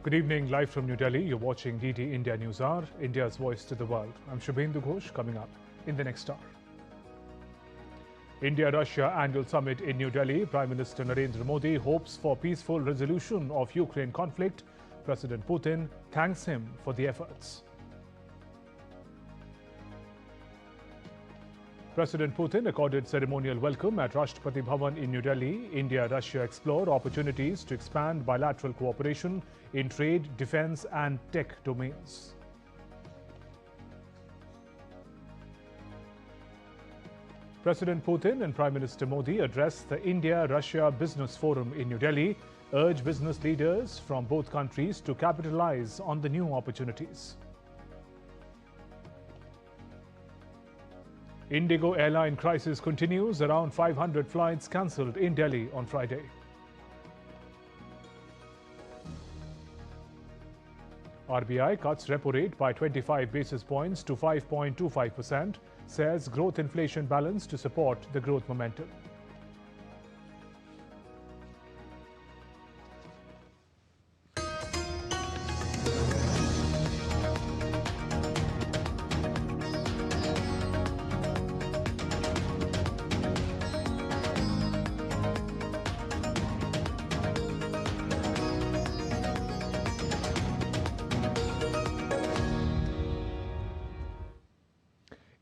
Good evening, live from New Delhi. You're watching DD India News Hour, India's voice to the world. I'm Shubhendu Ghosh. Coming up in the next hour. India-Russia annual summit in New Delhi. Prime Minister Narendra Modi hopes for peaceful resolution of Ukraine conflict. President Putin thanks him for the efforts. President Putin accorded ceremonial welcome at Rashtrapati Bhavan in New Delhi. India-Russia explore opportunities to expand bilateral cooperation in trade, defense and tech domains. President Putin and Prime Minister Modi addressed the India-Russia Business Forum in New Delhi, urged business leaders from both countries to capitalize on the new opportunities. Indigo airline crisis continues. Around 500 flights cancelled in Delhi on Friday. RBI cuts repo rate by 25 basis points to 5.25%, says growth inflation balance to support the growth momentum.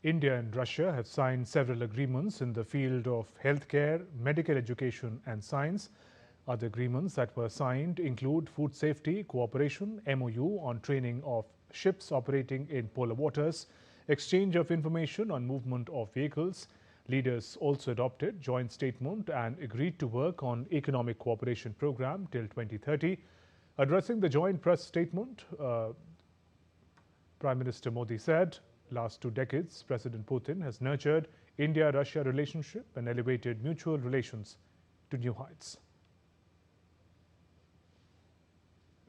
India and Russia have signed several agreements in the field of healthcare, medical education and science. Other agreements that were signed include food safety cooperation, MoU on training of ships operating in polar waters, exchange of information on movement of vehicles. Leaders also adopted joint statement and agreed to work on economic cooperation program till 2030. Addressing the joint press statement, Prime Minister Modi said, last 2 decades, President Putin has nurtured India-Russia relationship and elevated mutual relations to new heights.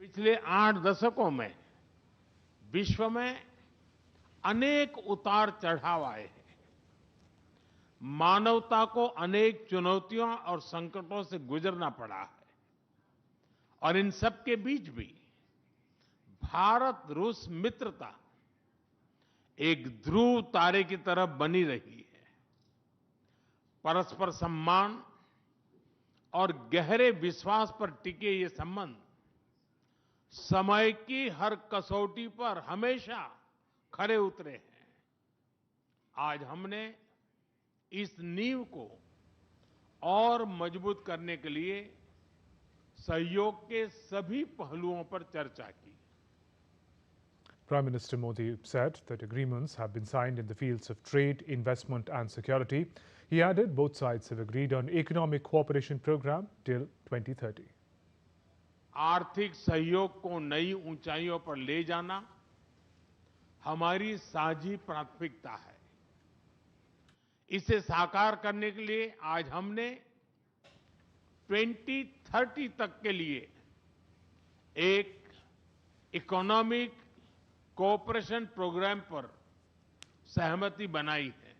पिछले 8 दशकों में विश्व में अनेक उतार चढ़ाव आए हैं। मानवता को अनेक चुनौतियों और संकटों से गुजरना पड़ा है और इन सब के बीच भी भारत-रूस मित्रता एक ध्रुव तारे की तरह बनी रही है। परस्पर सम्मान और गहरे विश्वास पर टिके ये संबंध समय की हर कसौटी पर हमेशा खरे उतरे हैं। आज हमने इस नींव को और मजबूत करने के लिए सहयोग के सभी पहलुओं पर चर्चा की। Prime Minister Modi said that agreements have been signed in the fields of trade, investment and security. He added both sides have agreed on economic cooperation program till 2030. आर्थिक सहयोग को नई ऊंचाइयों पर ले जाना हमारी साझी प्राथमिकता है। इसे साकार करने के लिए आज हमने 2030 तक के लिए एक इकोनॉमिक कोऑपरेशन प्रोग्राम पर सहमति बनाई है।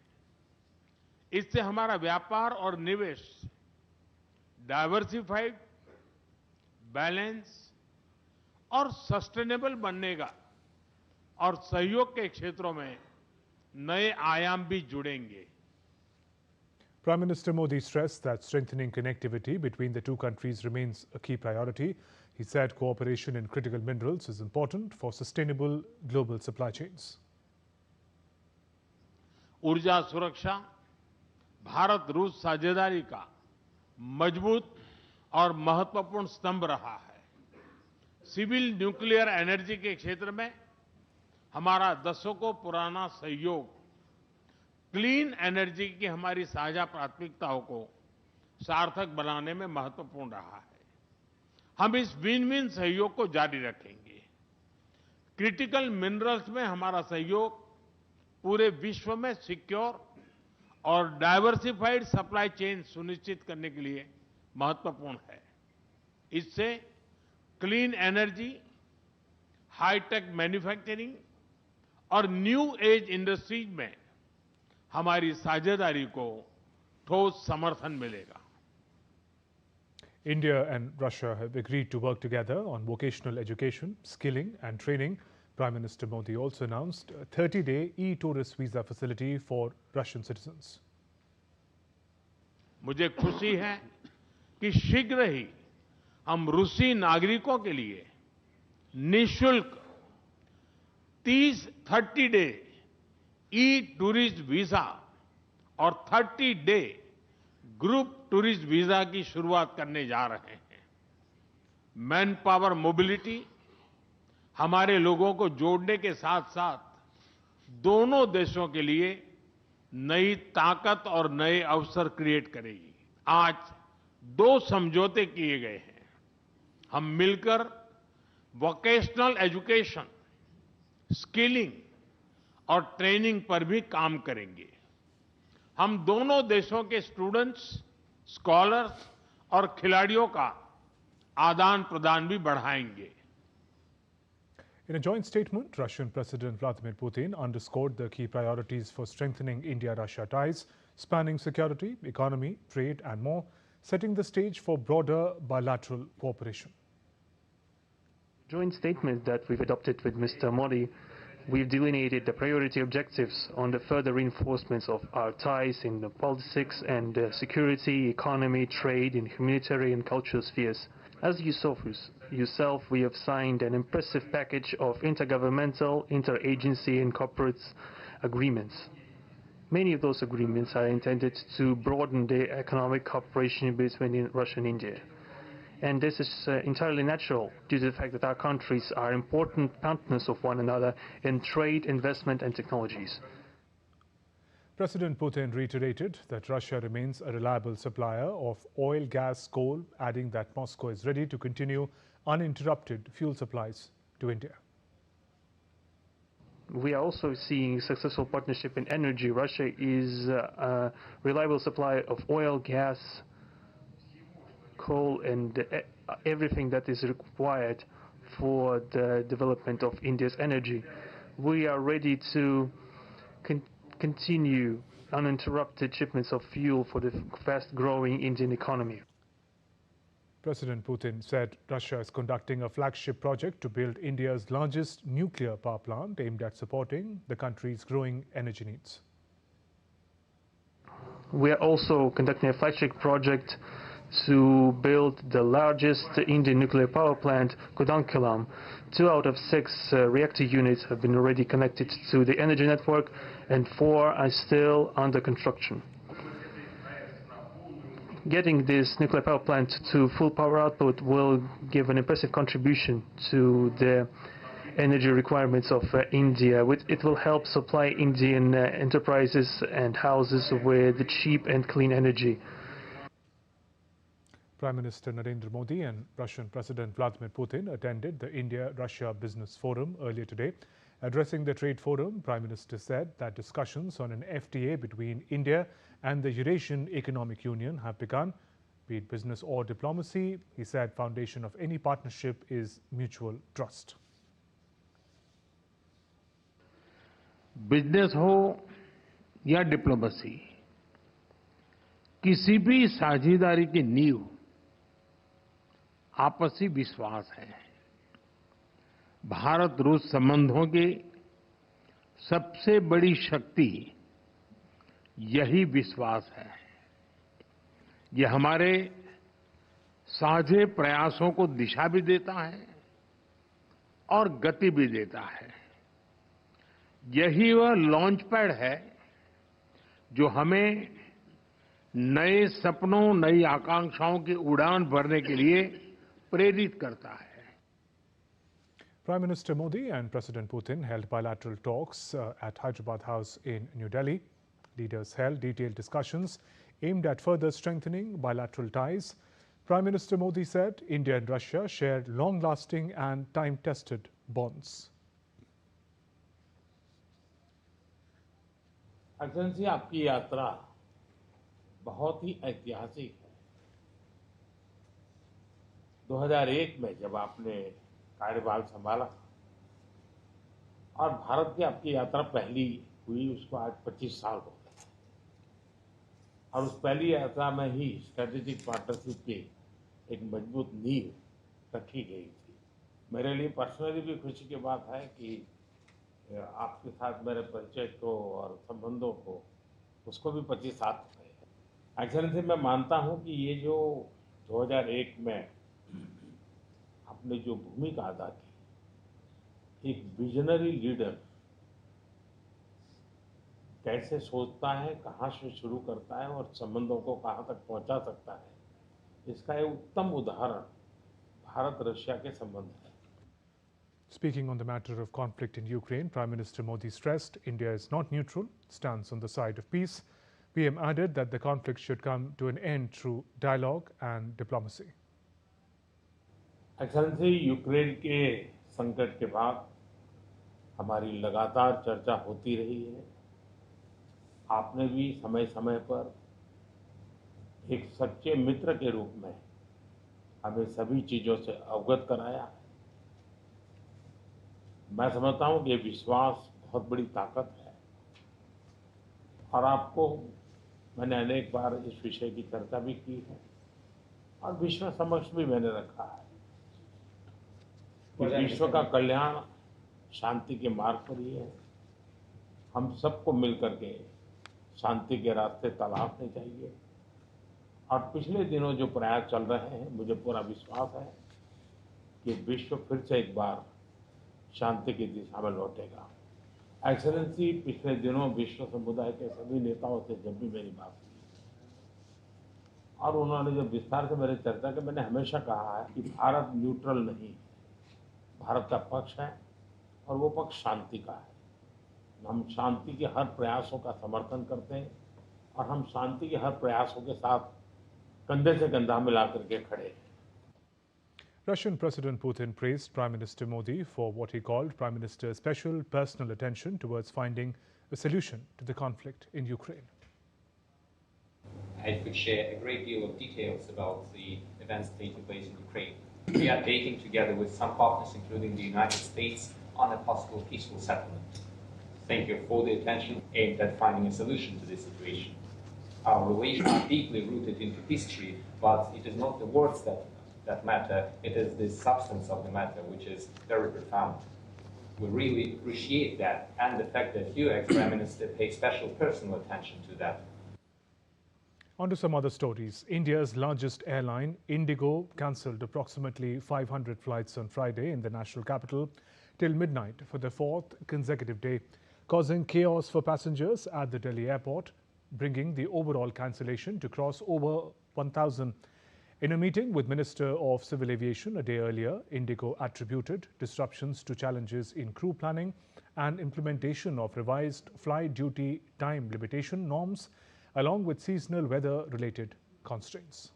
इससे हमारा व्यापार और निवेश डाइवर्सिफाइड, बैलेंस और सस्टेनेबल बनेगा और सहयोग के क्षेत्रों में नए आयाम भी जुड़ेंगे। Prime Minister Modi stressed that strengthening connectivity between the two countries remains a key priority. He said cooperation in critical minerals is important for sustainable global supply chains. ऊर्जा सुरक्षा भारत-रूस साझेदारी का मजबूत और महत्वपूर्ण स्तंभ रहा है। सिविल न्यूक्लियर एनर्जी के क्षेत्र में हमारा दशकों पुराना सहयोग क्लीन एनर्जी की हमारी साझा प्राथमिकताओं को सार्थक बनाने में महत्वपूर्ण रहा है। हम इस विन विन सहयोग को जारी रखेंगे। क्रिटिकल मिनरल्स में हमारा सहयोग पूरे विश्व में सिक्योर और डाइवर्सिफाइड सप्लाई चेन सुनिश्चित करने के लिए महत्वपूर्ण है। इससे क्लीन एनर्जी, हाईटेक मैन्युफैक्चरिंग और न्यू एज इंडस्ट्रीज में हमारी साझेदारी को ठोस समर्थन मिलेगा। India and Russia have agreed to work together on vocational education, skilling and training. Prime Minister Modi also announced a 30-day e-tourist visa facility for Russian citizens. मुझे खुशी है कि शीघ्र ही हम रूसी नागरिकों के लिए निःशुल्क 30 डे ई-टूरिस्ट वीजा और 30 डे ग्रुप टूरिस्ट वीजा की शुरुआत करने जा रहे हैं। मैन पावर मोबिलिटी हमारे लोगों को जोड़ने के साथ साथ दोनों देशों के लिए नई ताकत और नए अवसर क्रिएट करेगी। आज 2 समझौते किए गए हैं। हम मिलकर वोकेशनल एजुकेशन, स्किलिंग और ट्रेनिंग पर भी काम करेंगे। हम दोनों देशों के स्टूडेंट्स, स्कॉलर्स और खिलाड़ियों का आदान प्रदान भी बढ़ाएंगे। In a joint statement, Russian President Vladimir Putin underscored the key priorities for strengthening India-Russia ties, spanning security, economy, trade and more, setting the stage for broader bilateral cooperation. Joint statement that we've adopted with Mr. Modi, we've delineated the priority objectives on the further reinforcements of our ties in the politics and security, economy, trade, in humanitarian and cultural spheres. As you saw for yourself, we have signed an impressive package of intergovernmental, interagency and corporate agreements. Many of those agreements are intended to broaden the economic cooperation between Russia and India. And this is entirely natural due to the fact that our countries are important partners of one another in trade, investment and technologies. President Putin reiterated that Russia remains a reliable supplier of oil, gas, coal, adding that Moscow is ready to continue uninterrupted fuel supplies to India. We are also seeing successful partnership in energy. Russia is a reliable supplier of oil, gas, coal and everything that is required for the development of India's energy. We are ready to continue uninterrupted shipments of fuel for the fast-growing Indian economy. President Putin said Russia is conducting a flagship project to build India's largest nuclear power plant aimed at supporting the country's growing energy needs. We are also conducting a flagship project to build the largest Indian nuclear power plant, Kudankulam. 2 out of 6 reactor units have been already connected to the energy network and 4 are still under construction. Getting this nuclear power plant to full power output will give an impressive contribution to the energy requirements of India. It will help supply Indian enterprises and houses with cheap and clean energy. Prime Minister Narendra Modi and Russian President Vladimir Putin attended the India-Russia Business Forum earlier today. Addressing the trade forum, Prime Minister said that discussions on an FTA between India and the Eurasian Economic Union have begun. Be it business or diplomacy, he said foundation of any partnership is mutual trust. Business हो या diplomacy, किसी भी साझेदारी की नींव आपसी विश्वास है। भारत रूस संबंधों की सबसे बड़ी शक्ति यही विश्वास है। ये हमारे साझे प्रयासों को दिशा भी देता है और गति भी देता है। यही वह लॉन्च पैड है जो हमें नए सपनों, नई आकांक्षाओं की उड़ान भरने के लिए प्रेरित करता है। Prime Minister Modi and President Putin held bilateral talks at Hyderabad House in New Delhi. Leaders held detailed discussions aimed at further strengthening bilateral ties. Prime Minister Modi said India and Russia share long-lasting and time-tested bonds. Excellency, आपकी यात्रा बहुत ही ऐतिहासिक है। 2001 में जब आपने कार्यभार संभाला और भारत की आपकी यात्रा पहली हुई, उसको आज 25 साल हो गए और उस पहली यात्रा में ही स्ट्रेटेजिक पार्टनरशिप की एक मजबूत नींव रखी गई थी। मेरे लिए पर्सनली भी खुशी की बात है कि आपके साथ मेरे परिचय को और संबंधों को उसको भी 25 साल हो गए हैं। एक्सेलेंसी, मैं मानता हूं कि ये जो 2001 में आपने जो भूमिका अदा की, एक विजनरी लीडर कैसे सोचता है, कहाँ से शुरू करता है और संबंधों को कहाँ तक पहुँचा सकता है, इसका एक उत्तम उदाहरण भारत रशिया के संबंध है। Speaking on the matter of conflict in Ukraine, Prime Minister Modi stressed India is not neutral, stands on the side of peace. PM added that the conflict should come to an end through dialogue and diplomacy. Excellency, Ukraine के संकट के बाद हमारी लगातार चर्चा होती रही है। आपने भी समय समय पर एक सच्चे मित्र के रूप में हमें सभी चीजों से अवगत कराया है। मैं समझता हूं कि ये विश्वास बहुत बड़ी ताकत है और आपको मैंने अनेक बार इस विषय की चर्चा भी की है और विश्व समक्ष भी मैंने रखा है कि विश्व का कल्याण शांति के मार्ग पर ही है। हम सबको मिलकर के शांति के रास्ते तलाशने चाहिए और पिछले दिनों जो प्रयास चल रहे हैं, मुझे पूरा विश्वास है कि विश्व फिर से एक बार शांति की दिशा में लौटेगा। एक्सेलेंसी, पिछले दिनों विश्व समुदाय के सभी नेताओं से जब भी मेरी बात हुई और उन्होंने जब विस्तार से मेरी चर्चा की, मैंने हमेशा कहा है कि भारत न्यूट्रल नहीं है, भारत का पक्ष है और वो पक्ष शांति का है। हम शांति के हर प्रयासों का समर्थन करते हैं और हम शांति के हर प्रयासों के साथ कंधे से कंधा मिला करके खड़े हैं। Russian President Putin praised Prime Minister Modi for what he called Prime Minister's special personal attention towards finding a solution to the conflict in Ukraine. I could share a great deal of details about the events taking place in Ukraine. We are taking together with some partners, including the United States, on a possible peaceful settlement. Thank you for the attention aimed at finding a solution to this situation. Our relations are deeply rooted into history, but it is not the words that matter, it is the substance of the matter which is very profound. We really appreciate that and the fact that you, ex-Prime Minister, pay special personal attention to that. On to some other stories. India's largest airline, Indigo, cancelled approximately 500 flights on Friday in the national capital till midnight for the fourth consecutive day, causing chaos for passengers at the Delhi airport, bringing the overall cancellation to cross over 1,000. In a meeting with Minister of Civil Aviation a day earlier, Indigo attributed disruptions to challenges in crew planning and implementation of revised flight duty time limitation norms, along with seasonal weather-related constraints.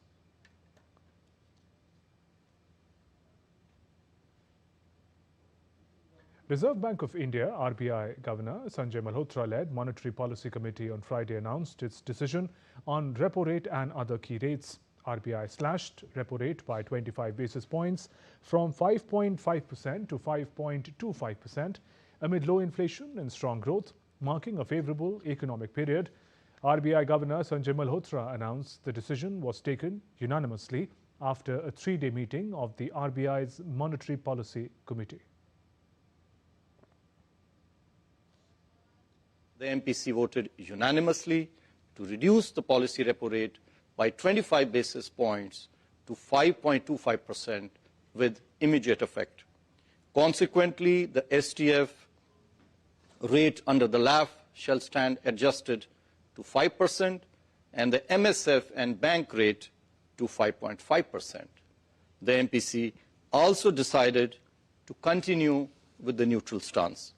Reserve Bank of India (RBI) Governor Sanjay Malhotra-led Monetary Policy Committee on Friday announced its decision on repo rate and other key rates. RBI slashed repo rate by 25 basis points from 5.5% to 5.25% amid low inflation and strong growth, marking a favorable economic period. RBI Governor Sanjay Malhotra announced the decision was taken unanimously after a three-day meeting of the RBI's Monetary Policy Committee. The MPC voted unanimously to reduce the policy repo rate by 25 basis points to 5.25% with immediate effect. Consequently, the STF rate under the LAF shall stand adjusted to 5% and the MSF and bank rate to 5.5%. The MPC also decided to continue with the neutral stance.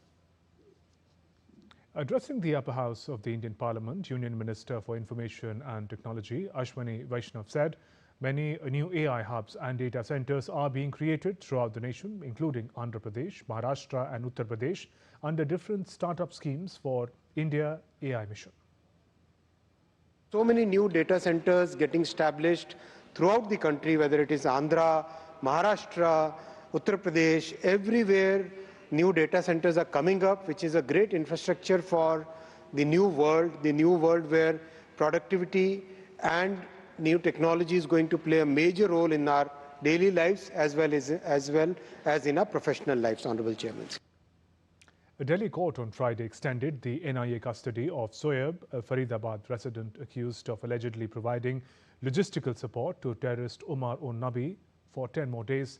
Addressing the upper house of the Indian Parliament, Union Minister for Information and Technology Ashwani Vaishnav said many new AI hubs and data centers are being created throughout the nation, including Andhra Pradesh, Maharashtra and Uttar Pradesh, under different startup schemes for India AI Mission. So many new data centers getting established throughout the country, whether it is Andhra, Maharashtra, Uttar Pradesh, everywhere new data centers are coming up, which is a great infrastructure for the new world where productivity and new technology is going to play a major role in our daily lives as well as in our professional lives, Honorable Chairman. A Delhi court on Friday extended the NIA custody of Soeb, a Faridabad resident accused of allegedly providing logistical support to terrorist Umar un-Nabi for 10 more days.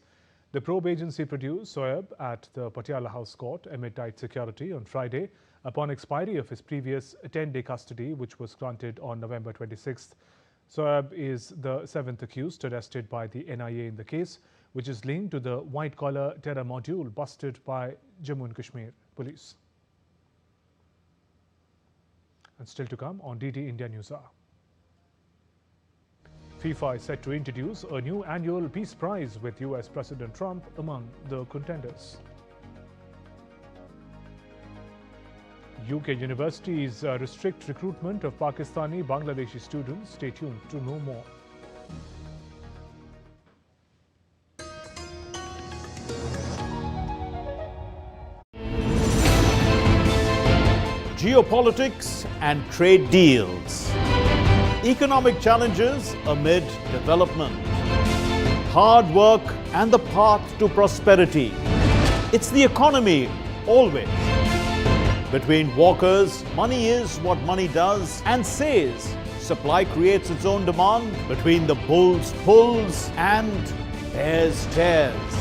The probe agency produced Soeb at the Patiala House Court amid tight security on Friday upon expiry of his previous 10-day custody, which was granted on November 26th. Soeb is the 7th accused arrested by the NIA in the case, which is linked to the white-collar terror module busted by Jammu and Kashmir police. And still to come on DD India News Hour. FIFA is set to introduce a new annual peace prize with US President Trump among the contenders. UK universities restrict recruitment of Pakistani Bangladeshi students. Stay tuned to know more. Geopolitics and trade deals. Economic challenges amid development. Hard work and the path to prosperity. It's the economy always. Between walkers, money is what money does and says. Supply creates its own demand. Between the bulls pulls and bears tears.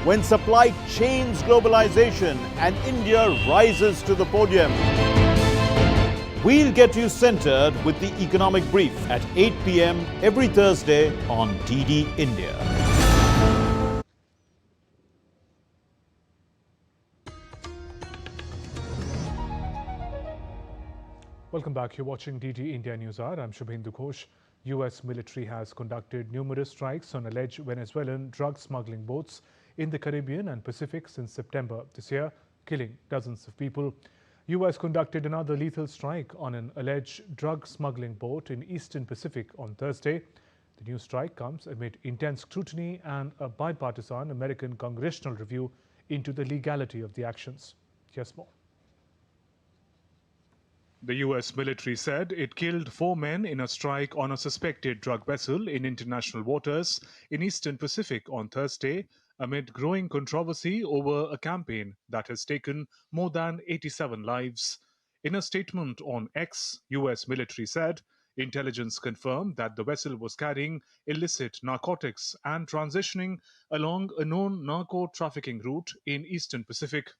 When supply chains globalization and India rises to the podium. We'll get you centered with the Economic Brief at 8 p.m. every Thursday on DD India. Welcome back. You're watching DD India News Hour. I'm Shubhendu Ghosh. US military has conducted numerous strikes on alleged Venezuelan drug smuggling boats in the Caribbean and Pacific since September this year, killing dozens of people. US conducted another lethal strike on an alleged drug smuggling boat in Eastern Pacific on Thursday. The new strike comes amid intense scrutiny and a bipartisan American congressional review into the legality of the actions. Here's more. The US military said it killed 4 men in a strike on a suspected drug vessel in international waters in Eastern Pacific on Thursday, amid growing controversy over a campaign that has taken more than 87 lives. In a statement on X, US military said intelligence confirmed that the vessel was carrying illicit narcotics and transitioning along a known narco-trafficking route in Eastern Pacific.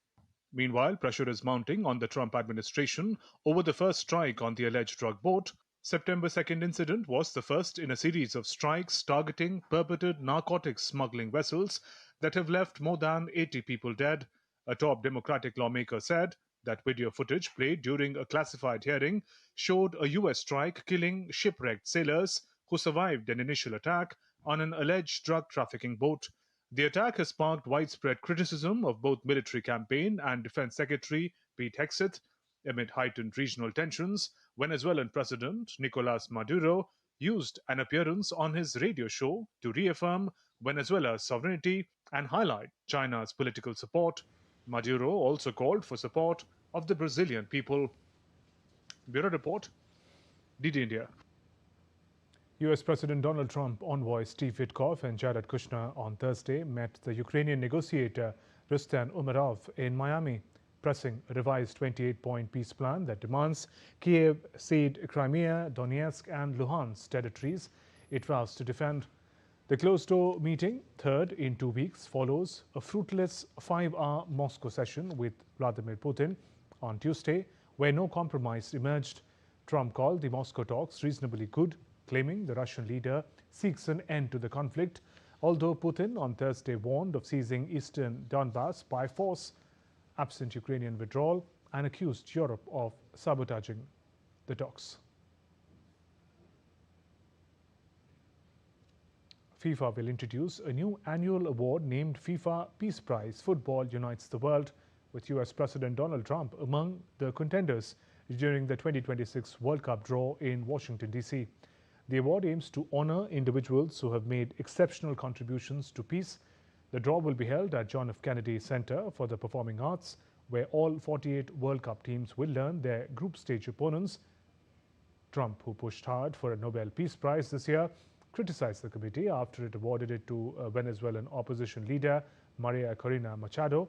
Meanwhile, pressure is mounting on the Trump administration over the first strike on the alleged drug boat. September 2nd incident was the first in a series of strikes targeting purported narcotics smuggling vessels that have left more than 80 people dead. A top Democratic lawmaker said that video footage played during a classified hearing showed a US strike killing shipwrecked sailors who survived an initial attack on an alleged drug trafficking boat. The attack has sparked widespread criticism of both military campaign and Defense Secretary Pete Hegseth. Amid heightened regional tensions, Venezuelan President Nicolas Maduro used an appearance on his radio show to reaffirm Venezuela's sovereignty and highlight China's political support. Maduro also called for support of the Brazilian people. Bureau Report, DD India. US President Donald Trump envoy Steve Witkoff and Jared Kushner on Thursday met the Ukrainian negotiator Rustam Umerov in Miami, pressing a revised 28-point peace plan that demands Kiev cede Crimea, Donetsk and Luhansk territories it vows to defend. The closed-door meeting, third in 2 weeks, follows a fruitless 5-hour Moscow session with Vladimir Putin on Tuesday, where no compromise emerged. Trump called the Moscow talks reasonably good, claiming the Russian leader seeks an end to the conflict, although Putin on Thursday warned of seizing eastern Donbass by force, absent Ukrainian withdrawal, and accused Europe of sabotaging the talks. FIFA will introduce a new annual award named FIFA Peace Prize. Football unites the world, with US President Donald Trump among the contenders during the 2026 World Cup draw in Washington, D.C. The award aims to honor individuals who have made exceptional contributions to peace. The draw will be held at John F. Kennedy Center for the Performing Arts, where all 48 World Cup teams will learn their group stage opponents. Trump, who pushed hard for a Nobel Peace Prize this year, criticized the committee after it awarded it to Venezuelan opposition leader Maria Corina Machado,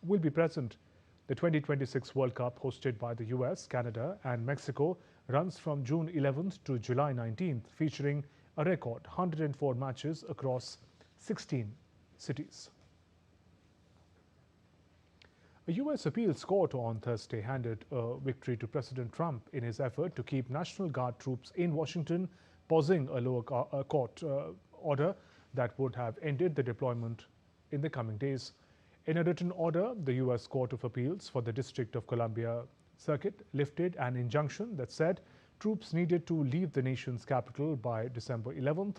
will be present. The 2026 World Cup, hosted by the US, Canada and Mexico, runs from June 11th to July 19th, featuring a record 104 matches across 16 cities. A US appeals court on Thursday handed a victory to President Trump in his effort to keep National Guard troops in Washington, pausing a lower court order that would have ended the deployment in the coming days. In a written order, the US Court of Appeals for the District of Columbia Circuit lifted an injunction that said troops needed to leave the nation's capital by December 11th.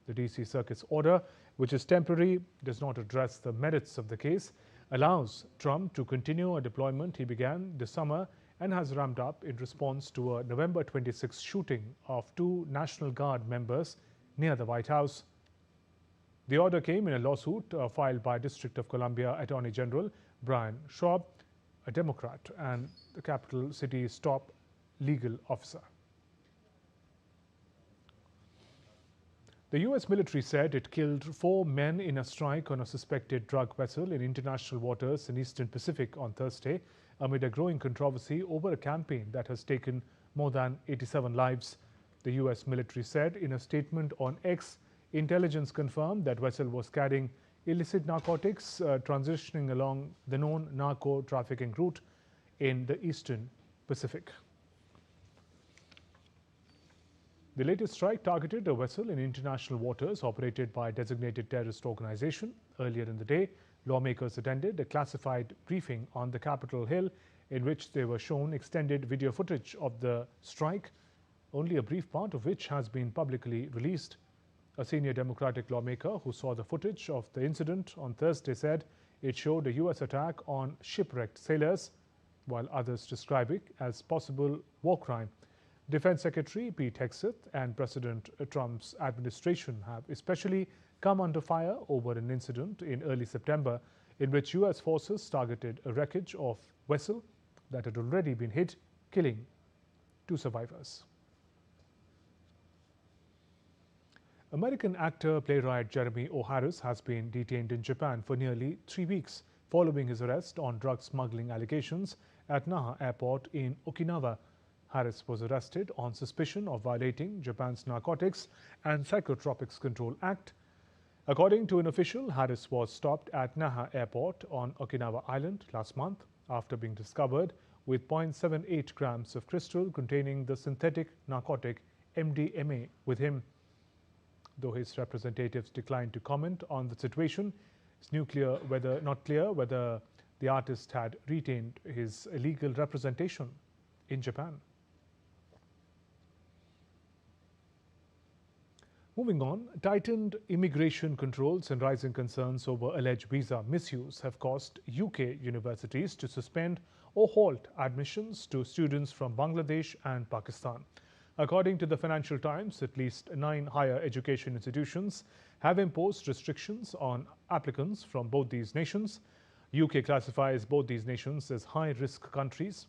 The DC Circuit's order, which is temporary, does not address the merits of the case, allows Trump to continue a deployment he began this summer and has ramped up in response to a November 26 shooting of 2 National Guard members near the White House. The order came in a lawsuit filed by District of Columbia Attorney General Brian Schwab, a Democrat and the capital city's top legal officer. The US military said it killed 4 men in a strike on a suspected drug vessel in international waters in Eastern Pacific on Thursday, amid a growing controversy over a campaign that has taken more than 87 lives. The US military said in a statement on X, intelligence confirmed that vessel was carrying illicit narcotics transitioning along the known narco trafficking route in the Eastern Pacific. The latest strike targeted a vessel in international waters operated by a designated terrorist organization. Earlier in the day, lawmakers attended a classified briefing on the Capitol Hill in which they were shown extended video footage of the strike, only a brief part of which has been publicly released. A senior Democratic lawmaker who saw the footage of the incident on Thursday said it showed a US attack on shipwrecked sailors, while others describe it as possible war crime. Defense Secretary Pete Hegseth and President Trump's administration have especially come under fire over an incident in early September in which US forces targeted a wreckage of vessel that had already been hit, killing 2 survivors. American actor playwright Jeremy O. Harris has been detained in Japan for nearly 3 weeks following his arrest on drug smuggling allegations at Naha Airport in Okinawa. Harris was arrested on suspicion of violating Japan's Narcotics and Psychotropics Control Act. According to an official, Harris was stopped at Naha Airport on Okinawa Island last month after being discovered with 0.78 grams of crystal containing the synthetic narcotic MDMA with him. Though his representatives declined to comment on the situation, it's not clear whether the artist had retained his legal representation in Japan. Moving on, tightened immigration controls and rising concerns over alleged visa misuse have caused UK universities to suspend or halt admissions to students from Bangladesh and Pakistan. According to the Financial Times, at least 9 higher education institutions have imposed restrictions on applicants from both these nations. UK classifies both these nations as high-risk countries.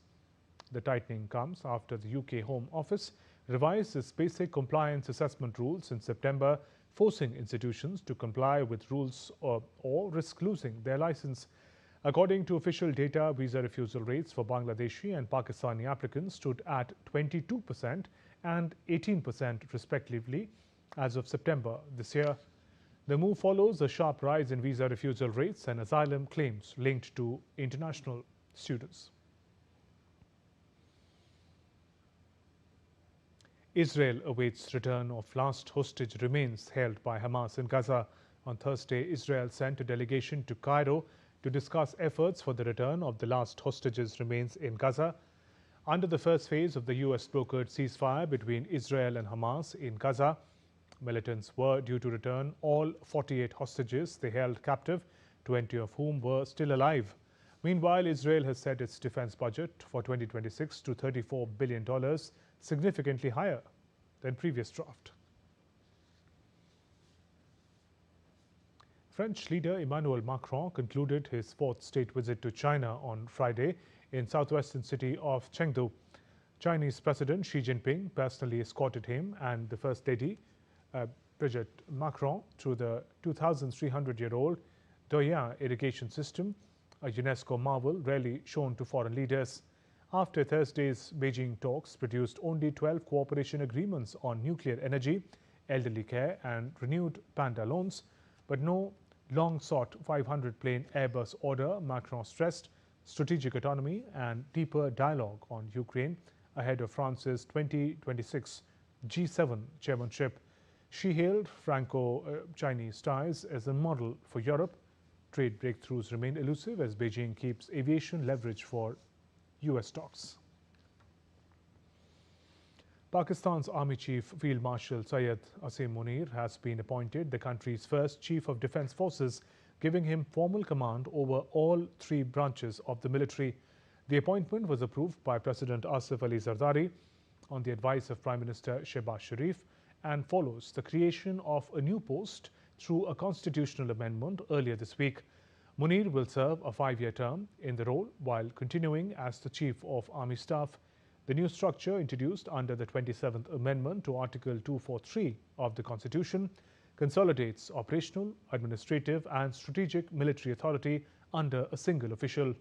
The tightening comes after the UK Home Office revised its basic compliance assessment rules in September, forcing institutions to comply with rules or risk losing their license. According to official data, visa refusal rates for Bangladeshi and Pakistani applicants stood at 22% and 18% respectively as of September this year. The move follows a sharp rise in visa refusal rates and asylum claims linked to international students. Israel awaits return of last hostage remains held by Hamas in Gaza. On Thursday, Israel sent a delegation to Cairo to discuss efforts for the return of the last hostages remains in Gaza. Under the first phase of the US-brokered ceasefire between Israel and Hamas in Gaza, militants were due to return all 48 hostages they held captive, 20 of whom were still alive. Meanwhile, Israel has set its defense budget for 2026 to $34 billion, significantly higher than previous draft. French leader Emmanuel Macron concluded his 4th state visit to China on Friday in southwestern city of Chengdu. Chinese President Xi Jinping personally escorted him and the First Lady, Brigitte Macron, through the 2,300-year-old Doordarshan irrigation system, a UNESCO marvel rarely shown to foreign leaders. After Thursday's Beijing talks produced only 12 cooperation agreements on nuclear energy, elderly care and renewed panda loans, but no long-sought 500-plane Airbus order, Macron stressed strategic autonomy and deeper dialogue on Ukraine ahead of France's 2026 G7 chairmanship. She hailed Franco-Chinese ties as a model for Europe. Trade breakthroughs remain elusive as Beijing keeps aviation leverage for U.S. talks. Pakistan's Army Chief Field Marshal Syed Asim Munir has been appointed the country's first Chief of Defence Forces, giving him formal command over all three branches of the military. The appointment was approved by President Asif Ali Zardari on the advice of Prime Minister Shehbaz Sharif and follows the creation of a new post through a constitutional amendment earlier this week. Munir will serve a 5-year term in the role while continuing as the Chief of Army Staff. The new structure, introduced under the 27th Amendment to Article 243 of the Constitution, consolidates operational, administrative and strategic military authority under a single official.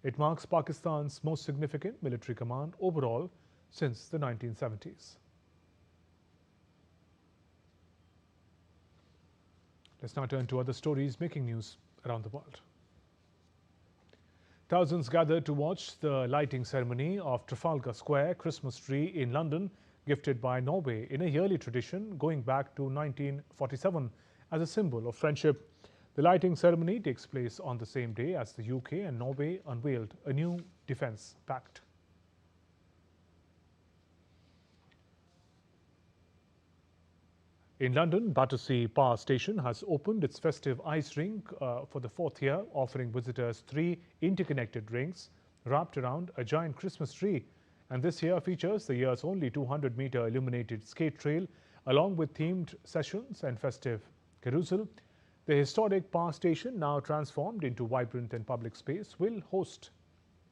It marks Pakistan's most significant military command overall since the 1970s. Let's now turn to other stories making news around the world. Thousands gathered to watch the lighting ceremony of Trafalgar Square Christmas tree in London, gifted by Norway in a yearly tradition going back to 1947 as a symbol of friendship. The lighting ceremony takes place on the same day as the UK and Norway unveiled a new defence pact. In London, Battersea Power Station has opened its festive ice rink for the 4th year, offering visitors 3 interconnected rinks wrapped around a giant Christmas tree. And this year features the year's only 200-meter illuminated skate trail, along with themed sessions and festive carousel. The historic power station, now transformed into vibrant and public space, will host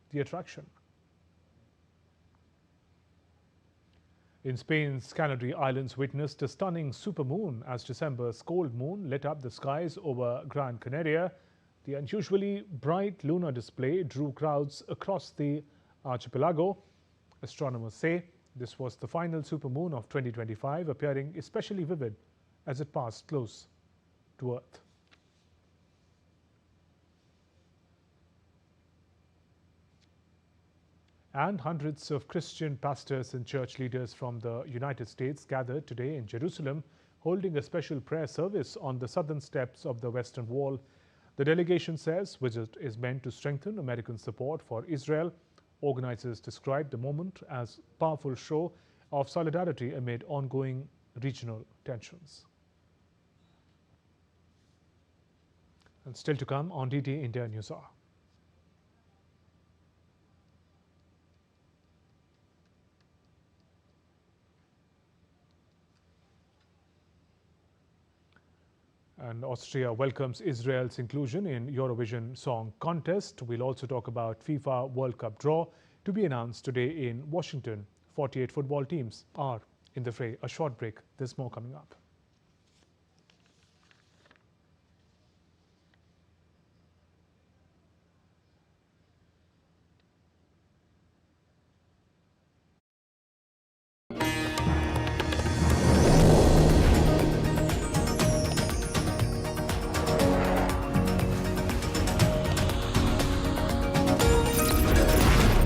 the attraction. In Spain's Canary Islands witnessed a stunning supermoon as December's cold moon lit up the skies over Gran Canaria. The unusually bright lunar display drew crowds across the archipelago. Astronomers say this was the final supermoon of 2025, appearing especially vivid as it passed close to Earth. And hundreds of Christian pastors and church leaders from the United States gathered today in Jerusalem, holding a special prayer service on the southern steps of the Western Wall. The delegation says visit is meant to strengthen American support for Israel. Organizers described the moment as a powerful show of solidarity amid ongoing regional tensions. And still to come on DD India News Hour. And Austria welcomes Israel's inclusion in Eurovision Song Contest. We'll also talk about FIFA World Cup draw to be announced today in Washington. 48 football teams are in the fray. A short break. There's more coming up.